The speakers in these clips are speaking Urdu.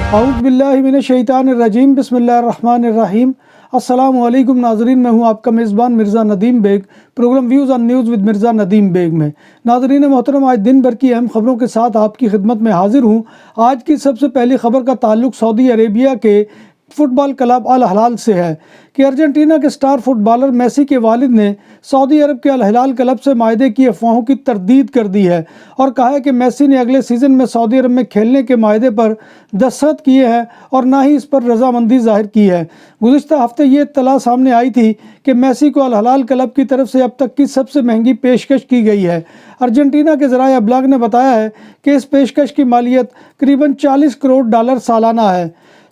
اعوذ باللہ من الشیطان الرجیم، بسم اللہ الرحمن الرحیم۔ السلام علیکم ناظرین، میں ہوں آپ کا میزبان Mirza Nadeem Baig, program views on news with Mirza Nadeem Baig میں۔ ناظرین محترم، آج دن بھر کی اہم خبروں کے ساتھ آپ کی خدمت میں حاضر ہوں۔ آج کی سب سے پہلی خبر کا تعلق سعودی عربیہ کے فٹ بال کلب الہلال سے ہے کہ ارجنٹینا کے سٹار فٹ بالر میسی کے والد نے سعودی عرب کے الہلال کلب سے معاہدے کی افواہوں کی تردید کر دی ہے اور کہا ہے کہ میسی نے اگلے سیزن میں سعودی عرب میں کھیلنے کے معاہدے پر دستخط کیے ہیں اور نہ ہی اس پر رضامندی ظاہر کی ہے۔ گزشتہ ہفتے یہ اطلاع سامنے آئی تھی کہ میسی کو الہلال کلب کی طرف سے اب تک کی سب سے مہنگی پیشکش کی گئی ہے۔ ارجنٹینا کے ذرائع ابلاغ نے بتایا ہے کہ اس پیشکش کی مالیت قریباً $40 کروڑ سالانہ ہے۔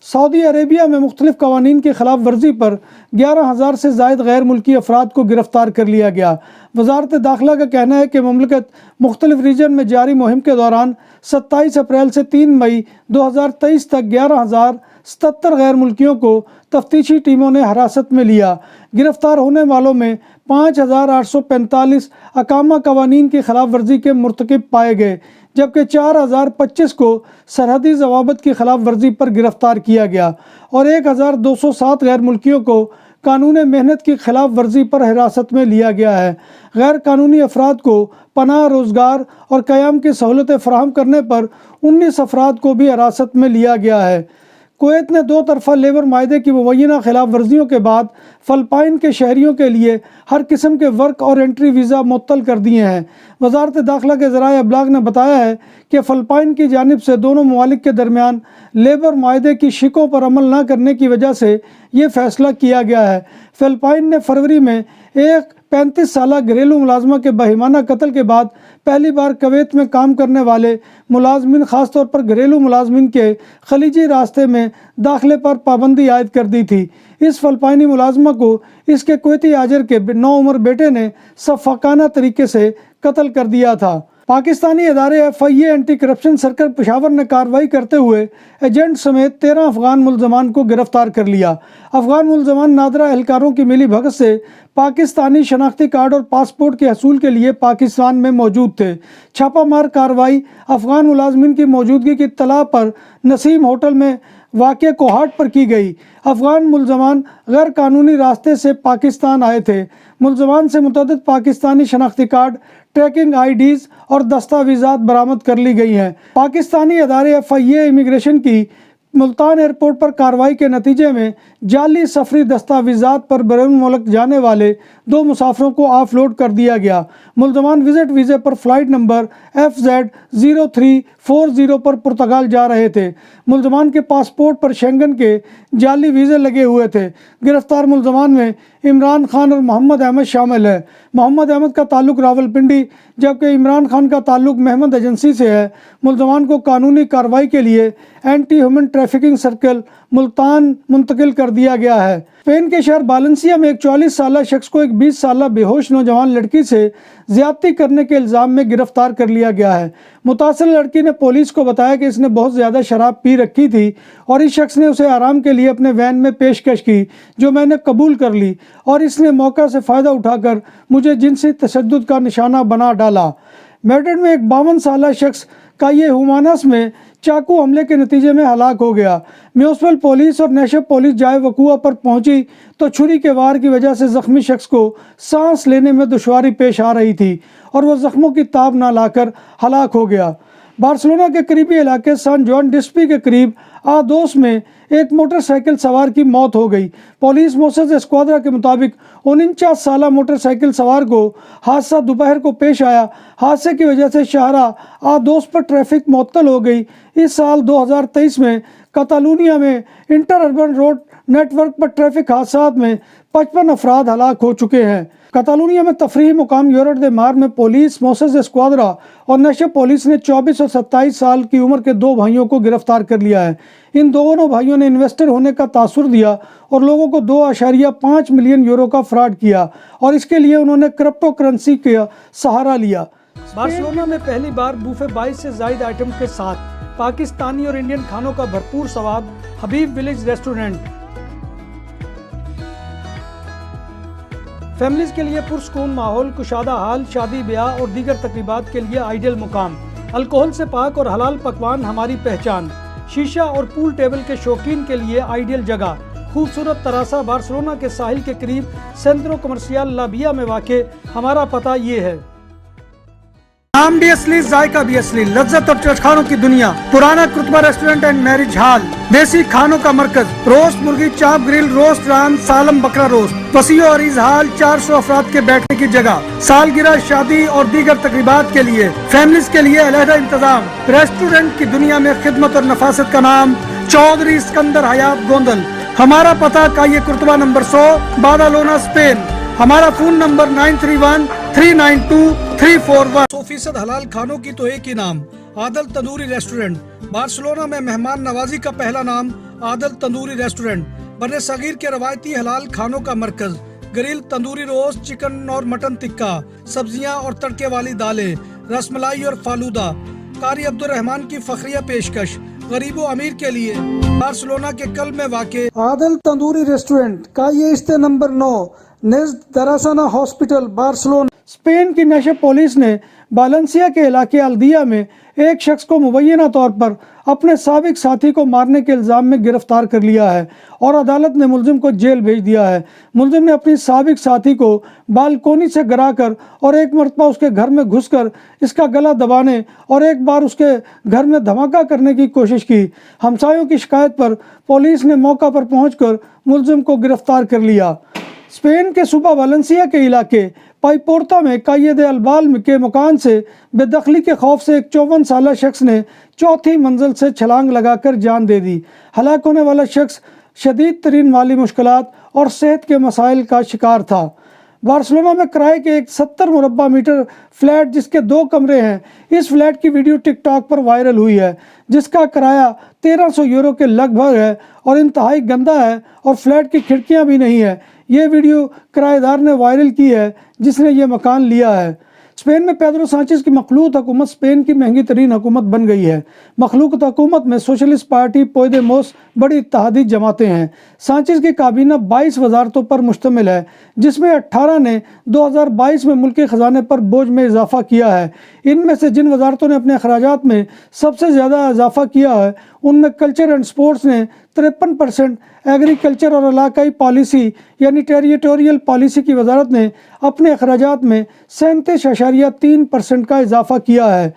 سعودی عربیہ میں مختلف قوانین کی خلاف ورزی پر 11,000 سے زائد غیر ملکی افراد کو گرفتار کر لیا گیا۔ وزارت داخلہ کا کہنا ہے کہ مملکت مختلف ریجن میں جاری مہم کے دوران 27 اپریل سے 3 مئی 2023 تک 11,077 غیر ملکیوں کو تفتیشی ٹیموں نے حراست میں لیا۔ گرفتار ہونے والوں میں 5,845 اقامہ قوانین کی خلاف ورزی کے مرتکب پائے گئے، جبکہ 4,025 کو سرحدی ضوابط کی خلاف ورزی پر گرفتار کیا گیا اور 1,207 غیر ملکیوں کو قانون محنت کی خلاف ورزی پر حراست میں لیا گیا ہے۔ غیر قانونی افراد کو پناہ، روزگار اور قیام کی سہولتیں فراہم کرنے پر 19 افراد کو بھی حراست میں لیا گیا ہے۔ کویت نے دو طرفہ لیبر معاہدے کی مبینہ خلاف ورزیوں کے بعد فلپائن کے شہریوں کے لیے ہر قسم کے ورک اور انٹری ویزا معطل کر دیے ہیں۔ وزارت داخلہ کے ذرائع ابلاغ نے بتایا ہے کہ فلپائن کی جانب سے دونوں ممالک کے درمیان لیبر معاہدے کی شقوں پر عمل نہ کرنے کی وجہ سے یہ فیصلہ کیا گیا ہے۔ فلپائن نے فروری میں ایک 35 سالہ گھریلو ملازمہ کے بہیمانہ قتل کے بعد پہلی بار کویت میں کام کرنے والے ملازمین، خاص طور پر گھریلو ملازمین کے خلیجی راستے میں داخلے پر پابندی عائد کر دی تھی۔ اس فلپائنی ملازمہ کو اس کے کویتی آجر کے نوعمر بیٹے نے شفاقانہ طریقے سے قتل کر دیا تھا۔ پاکستانی ادارے FIA anti corruption circle Peshawar نے کارروائی کرتے ہوئے ایجنٹ سمیت 13 افغان ملزمان کو گرفتار کر لیا۔ افغان ملزمان نادرہ اہلکاروں کی ملی بھگت سے پاکستانی شناختی کارڈ اور پاسپورٹ کے حصول کے لیے پاکستان میں موجود تھے۔ چھاپہ مار کارروائی افغان ملازمین کی موجودگی کی اطلاع پر نسیم ہوٹل میں واقع کوہاٹ پر کی گئی۔ افغان ملزمان غیر قانونی راستے سے پاکستان آئے تھے۔ ملزمان سے متعدد پاکستانی شناختی کارڈ، ٹریکنگ IDs اور دستاویزات برآمد کر لی گئی ہیں۔ پاکستانی ادارے FIA امیگریشن کی ملتان ایئرپورٹ پر کارروائی کے نتیجے میں جعلی سفری دستاویزات پر بیرون ملک جانے والے 2 مسافروں کو آف لوڈ کر دیا گیا۔ ملزمان وزٹ ویزے پر فلائٹ نمبر FZ0340 پر پرتگال جا رہے تھے۔ ملزمان کے پاسپورٹ پر شینگن کے جعلی ویزے لگے ہوئے تھے۔ گرفتار ملزمان میں عمران خان اور محمد احمد شامل ہے۔ محمد احمد کا تعلق راولپنڈی جبکہ عمران خان کا تعلق مہمند ایجنسی سے ہے۔ ملزمان کو قانونی کارروائی کے لیے anti human trafficking circle Multan منتقل کر دیا گیا ہے۔ اسپین کے شہر بالنسیا میں ایک 44 سالہ شخص کو ایک 20 سالہ بے ہوش نوجوان لڑکی سے زیادتی کرنے کے الزام میں گرفتار کر لیا گیا ہے۔ متاثرہ لڑکی نے پولیس کو بتایا کہ اس نے بہت زیادہ شراب پی رکھی تھی اور اس شخص نے اسے آرام کے لیے اپنے وین میں پیشکش کی جو میں نے قبول کر لی اور اس نے موقع سے فائدہ اٹھا کر مجھے جنسی تشدد کا نشانہ بنا ڈالا۔ میڈرڈ میں ایک 52 سالہ شخص کا یہ ہومانس میں چاقو حملے کے نتیجے میں ہلاک ہو گیا۔ میونسپل پولیس اور نیشب پولیس جائے وقوع پر پہنچی تو چھری کے وار کی وجہ سے زخمی شخص کو سانس لینے میں دشواری پیش آ رہی تھی اور وہ زخموں کی تاب نہ لا کر ہلاک ہو گیا۔ بارسلونا کے قریبی علاقے سان جوان ڈسپی کے قریب آدوس میں ایک موٹر سائیکل سوار کی موت ہو گئی۔ پولیس موسس اسکواڈرا کے مطابق 49 سالہ موٹر سائیکل سوار کو حادثہ دوپہر کو پیش آیا۔ حادثے کی وجہ سے شاہراہ آدوس پر ٹریفک معطل ہو گئی۔ اس سال 2023 میں کتالونیا میں interurban road network پر ٹریفک حادثات میں 55 افراد ہلاک ہو چکے ہیں۔ کتالونیا میں تفریحی مقام یورٹ دے مار میں پولیس موسس اسکواڈرا اور نیشب پولیس نے 24 اور 27 سال کی عمر کے 2 بھائیوں کو گرفتار کر لیا ہے۔ ان دونوں بھائیوں نے انویسٹر ہونے کا تاثر دیا اور لوگوں کو 2.5 ملین یورو کا فراڈ کیا اور اس کے لیے انہوں نے کرپٹو کرنسی کا سہارا لیا۔ بارسلونا میں پہلی بار بوفے 22 سے زائد آئٹم کے ساتھ پاکستانی اور انڈین کھانوں کا بھرپور سواد، حبیب ولیج ریسٹورنٹ۔ فیملیز کے لیے پرسکون ماحول، کشادہ حال، شادی بیاہ اور دیگر تقریبات کے لیے آئیڈیل مقام۔ الکوہل سے پاک اور حلال پکوان ہماری پہچان۔ شیشہ اور پول ٹیبل کے شوقین کے لیے آئیڈیل جگہ۔ خوبصورت تراسا بارسلونا کے ساحل کے قریب سینٹرو کمرشیال لا ویا میں واقع۔ ہمارا پتہ یہ ہے۔ نام بھی اصلی، ذائقہ بھی اصلی، لذت اور چٹخانوں کی دنیا، پرانا کرتبہ ریسٹورنٹ اینڈ میرج ہال، دیسی کھانوں کا مرکز، روسٹ مرغی، چاپ گرل، روسٹ ران، سالم بکرا روسٹ، وسیع و عریض ہال، 400 افراد کے بیٹھنے کی جگہ، سالگرہ، شادی اور دیگر تقریبات کے لیے، فیملیز کے لیے علیحدہ انتظام۔ ریسٹورنٹ کی دنیا میں خدمت اور نفاست کا نام چودھری اسکندر حیات گوندل۔ ہمارا پتہ کائیے کرتبہ نمبر 100، بادالونا، اسپین۔ ہمارا فون نمبر 9313923441۔ 100% حلال کھانوں کی تو ایک ہی نام، عادل تندوری ریسٹورنٹ۔ بارسلونا میں مہمان نوازی کا پہلا نام عادل تندوری ریسٹورنٹ، بر صغیر کے روایتی حلال کھانوں کا مرکز۔ گرل، تندوری روسٹ، چکن اور مٹن ٹکا، سبزیاں اور تڑکے والی دالیں، رس ملائی اور فالودہ۔ قاری عبدالرحمان کی فخریہ پیشکش غریب و امیر کے لیے، بارسلونا کے قلب میں واقع عادل تندوری ریسٹورنٹ، کائیے استے نمبر 9، نزد دراسانہ ہاسپٹل، بارسلونا۔ اسپین کی نیشنل پولیس نے بالنسیا کے علاقے الدیہ میں ایک شخص کو مبینہ طور پر اپنے سابق ساتھی کو مارنے کے الزام میں گرفتار کر لیا ہے اور عدالت نے ملزم کو جیل بھیج دیا ہے۔ ملزم نے اپنی سابق ساتھی کو بالکونی سے گرا کر اور ایک مرتبہ اس کے گھر میں گھس کر اس کا گلا دبانے اور ایک بار اس کے گھر میں دھماکہ کرنے کی کوشش کی۔ ہمسایوں کی شکایت پر پولیس نے موقع پر پہنچ کر ملزم کو گرفتار کر لیا۔ اسپین کے صوبہ والنسیا کے علاقے پائپورتا میں قائد البال کے مکان سے بے دخلی کے خوف سے ایک 54 سالہ شخص نے چوتھی منزل سے چھلانگ لگا کر جان دے دی۔ ہلاک ہونے والا شخص شدید ترین مالی مشکلات اور صحت کے مسائل کا شکار تھا۔ بارسلونا میں کرائے کے ایک 70 مربع میٹر فلیٹ جس کے 2 کمرے ہیں، اس فلیٹ کی ویڈیو ٹک ٹاک پر وائرل ہوئی ہے، جس کا کرایہ 1300 یورو کے لگ بھگ ہے اور انتہائی گندا ہے اور فلیٹ کی کھڑکیاں بھی نہیں ہیں۔ یہ ویڈیو کرایہ دار نے وائرل کی ہے جس نے یہ مکان لیا ہے۔ اسپین میں پیدرو سانچیز کی مخلوط حکومت اسپین کی مہنگی ترین حکومت بن گئی ہے۔ مخلوط حکومت میں سوشلسٹ پارٹی، پودیموس بڑی اتحادی جماعتیں ہیں۔ سانچیز کی کابینہ 22 وزارتوں پر مشتمل ہے، جس میں 18 نے 2022 میں ملکی خزانے پر بوجھ میں اضافہ کیا ہے۔ ان میں سے جن وزارتوں نے اپنے اخراجات میں سب سے زیادہ اضافہ کیا ہے ان میں کلچر اینڈ سپورٹس نے 53%، ایگریکلچر اور علاقائی پالیسی یعنی ٹیریٹوریل پالیسی کی وزارت نے اپنے اخراجات میں 37.3% کا اضافہ کیا ہے۔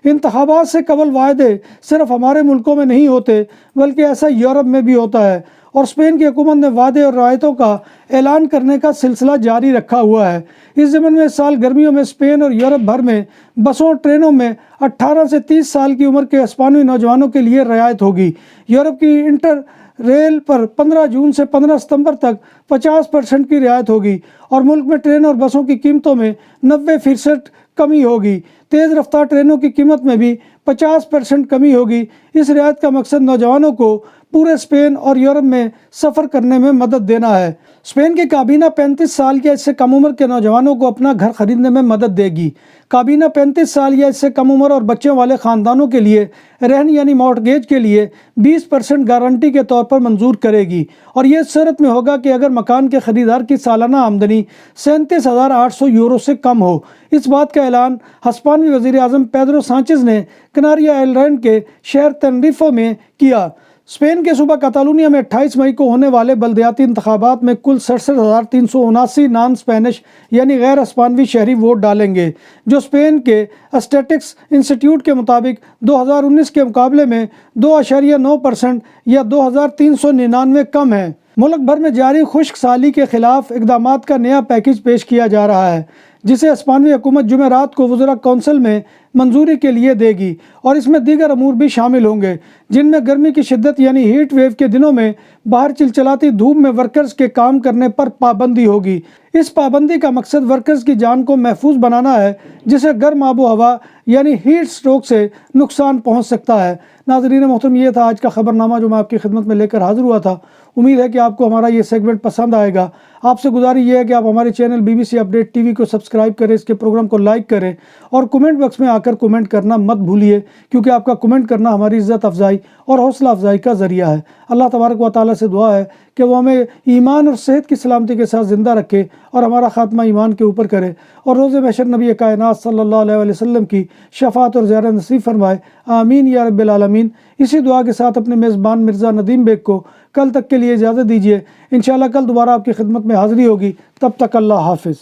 انتخابات سے قبل وعدے صرف ہمارے ملکوں میں نہیں ہوتے بلکہ ایسا یورپ میں بھی ہوتا ہے، اور اسپین کی حکومت نے وعدے اور رعایتوں کا اعلان کرنے کا سلسلہ جاری رکھا ہوا ہے۔ اس ضمن میں اس سال گرمیوں میں اسپین اور یورپ بھر میں بسوں اور ٹرینوں میں 18 سے 30 سال کی عمر کے ہسپانوی نوجوانوں کے لیے رعایت ہوگی۔ یورپ کی انٹر ریل پر 15 جون سے 15 ستمبر تک 50% کی رعایت ہوگی اور ملک میں ٹرین اور بسوں کی قیمتوں میں 90% کمی ہوگی۔ تیز رفتار ٹرینوں کی قیمت میں بھی 50% کمی ہوگی۔ اس رعایت کا مقصد نوجوانوں کو پورے اسپین اور یورپ میں سفر کرنے میں مدد دینا ہے۔ اسپین کی کابینہ 35 سال یا اس سے کم عمر کے نوجوانوں کو اپنا گھر خریدنے میں مدد دے گی۔ کابینہ 35 سال یا اس سے کم عمر اور بچوں والے خاندانوں کے لیے رہن یعنی مارٹگیج کے لیے 20% گارنٹی کے طور پر منظور کرے گی، اور یہ اس صورت میں ہوگا کہ اگر مکان کے خریدار کی سالانہ آمدنی 37,800 یورو سے کم ہو۔ اس بات کا اعلان ہسپانوی وزیر اعظم پیدرو سانچیز نے کناریا آئلینڈ کے شہر تنریفو میں کیا۔ اسپین کے صوبہ کاتالونیا میں 28 مئی کو ہونے والے بلدیاتی انتخابات میں کل 67,379 نان اسپینش یعنی غیر ہسپانوی شہری ووٹ ڈالیں گے، جو اسپین کے اسٹیٹکس انسٹی ٹیوٹ کے مطابق 2019 کے مقابلے میں 2.9% یا 2,399 کم ہے۔ ملک بھر میں جاری خشک سالی کے خلاف اقدامات کا نیا پیکیج پیش کیا جا رہا ہے، جسے ہسپانوی حکومت جمعرات کو وزراء کونسل میں منظوری کے لیے دے گی، اور اس میں دیگر امور بھی شامل ہوں گے، جن میں گرمی کی شدت یعنی ہیٹ ویو کے دنوں میں باہر چلچلاتی دھوپ میں ورکرز کے کام کرنے پر پابندی ہوگی۔ اس پابندی کا مقصد ورکرز کی جان کو محفوظ بنانا ہے، جسے گرم آب و ہوا یعنی ہیٹ سٹروک سے نقصان پہنچ سکتا ہے۔ ناظرین محترم، یہ تھا آج کا خبرنامہ جو میں آپ کی خدمت میں لے کر حاضر ہوا تھا۔ امید ہے کہ آپ کو ہمارا یہ سیگمنٹ پسند آئے گا۔ آپ سے گزارش یہ ہے کہ آپ ہمارے چینل BBC اپڈیٹ TV کو سبسکرائب کریں، اس کے پروگرام کو لائک کریں اور کمنٹ باکس میں آ کر کمنٹ کرنا مت بھولیے، کیونکہ آپ کا کمنٹ کرنا ہماری عزت افزائی اور حوصلہ افزائی کا ذریعہ ہے۔ اللہ تبارک و تعالیٰ سے دعا ہے کہ وہ ہمیں ایمان اور صحت کی سلامتی کے ساتھ زندہ رکھے اور ہمارا خاتمہ ایمان کے اوپر کرے، اور روز محشر نبی کائنات صلی اللہ علیہ وسلم کی شفاعت اور زیارت نصیب فرمائے، آمین یا رب العالمین۔ اسی دعا کے ساتھ اپنے میزبان مرزا ندیم بیگ کو کل تک کے لیے اجازت دیجیے۔ انشاءاللہ کل دوبارہ آپ کی خدمت میں حاضری ہوگی، تب تک اللہ حافظ۔